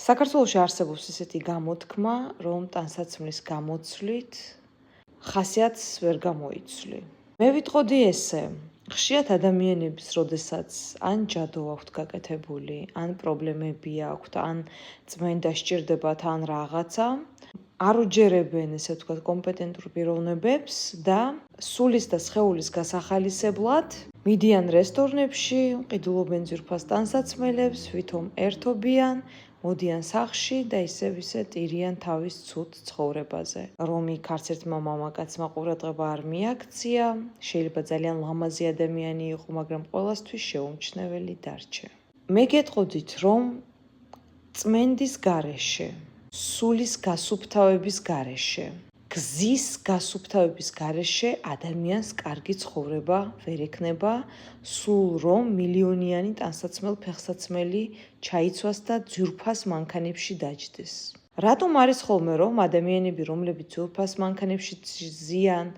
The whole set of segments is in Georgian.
საქართველოში არსებობს ესეთი გამოთქმა, რომ ტანსაცმლის გამოცვლით ხასიათს ვერ გამოიცვლი. მე ვიტყოდი ესე, ხშირად ადამიანებს, როდესაც ან ჯადო აქვთ გაკეთებული, ან პრობლემები აქვთ, ან წმენდა სჭირდებათ, ან რაღაცა, არ უჯერებენ, ესე ვთქვათ, კომპეტენტურ პიროვნებებს და სულის და სხეულის გასახალისებლად მიდიან რესტორნებში, ყიდულობენ ძვირფას ტანსაცმელებს, ვითომ ერთობიან, მოდიან სახლში და ისე ტირიან თავის ცუდ ცხოვრებაზე. რომ იქ არც ერთმა მამაკაცმა ყურადღება არ მიაქცია, შეიძლება ძალიან ლამაზი ადამიანი იყო, მაგრამ ყველასთვის შეუმჩნეველი დარჩა. მე გეტყოდით, რომ წმენდის გარეშე, სულის გასუფთავების გარეშე, გზის გასუფთავების გარეშე ადამიანს კარგი ცხოვრება ვერ ექნება, სულ რომ მილიონიანი ტანსაცმელ-ფეხსაცმელი ჩაიცვას და ძვირფას მანქანებში დაჯდეს. რატომ არის ხოლმე რომ ადამიანები, რომლებიც ძვირფას მანქანებში ზიან,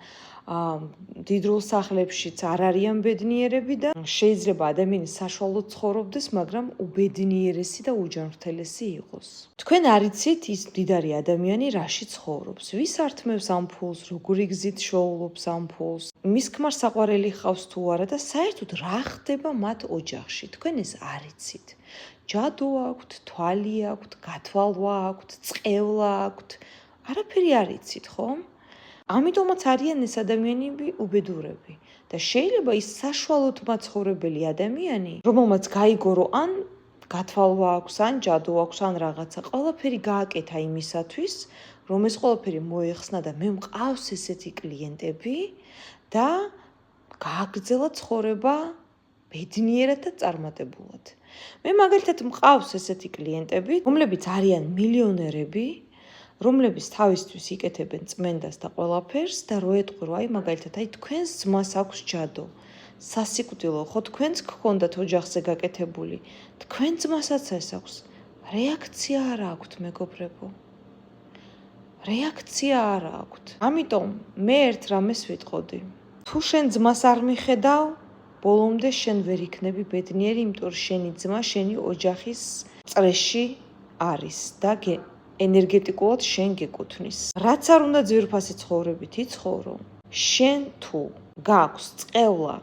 დიდრულ სახლებშიც არ არიან ბედნიერები და შეიძლება ადამიანი საშუალოდ ცხოვრობდეს, მაგრამ უბედნიერესი და უჯანმრთელესი იყოს. თქვენ არიცით ის მდიდარი ადამიანი რაში ცხოვრობს, ვის ართმევს ამ ფულს, როგორი გზით შოულობს ამ ფულს, მის ქმარს საყვარელი ჰყავს თუ არა და საერთოდ რა ხდება მათ ოჯახში, თქვენ ეს არიცით. ჯადო აქვთ, თვალი აქვთ, გათვალვა აქვთ, წყევლა აქვთ, არაფერი არიცით, ხო? ამიტომაც არიან ეს ადამიანები უბედურები და შეიძლება ის საშუალოდ მაცხოვრებელი ადამიანი, რომელმაც გაიგო, რომ ან გათვალვა აქვს, ან ჯადო აქვს, ან რაღაცა, ყველაფერი გააკეთა იმისათვის, რომ ეს ყველაფერი მოეხსნა და მე მყავს ესეთი კლიენტები და გააგრძელა ცხოვრება ბედნიერად და წარმატებულად. მე მაგალითად მყავს ესეთი კლიენტები, რომლებიც არიან მილიონერები, რომლებიც თავისთვის იკეთებენ წმენდას და ყველაფერს და რო ეტყვი, რომ აი მაგალითად, აი თქვენს ძმას აქვს ჯადო. სასიკვდილო, ხო თქვენც გქონდათ ოჯახზე გაკეთებული, თქვენ ძმასაც ეს აქვს. რეაქცია არ აქვთ, მეგობრებო. რეაქცია არ აქვთ. ამიტომ მე ერთ რამეს ვიტყოდი. თუ შენ ძმას არ მიხედავ, ბოლომდე შენ ვერ იქნები ბედნიერი, იმიტომ რომ შენი ძმა შენი ოჯახის წრეში არის და ენერგეტიკულად შენ გეკუთვნის. რაც არ უნდა ძვირფასი ცხოვრებით იცხოვრო, შენ თუ გაქვს წყევლა,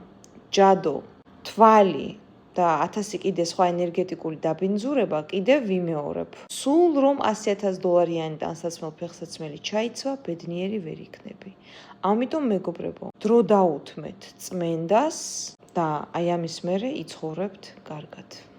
ჯადო, თვალი და 1000 კიდე სხვა ენერგეტიკული დაბინძურება, კიდევ ვიმეორებ. სულ რომ $100,000 ტანსაცმელ-ფეხსაცმელი ჩაიცვა, ბედნიერი ვერ იქნები. ამიტომ მეგობრებო, დრო დაუთმეთ წმენდას და აი ამის მერე იცხოვრებთ კარგად.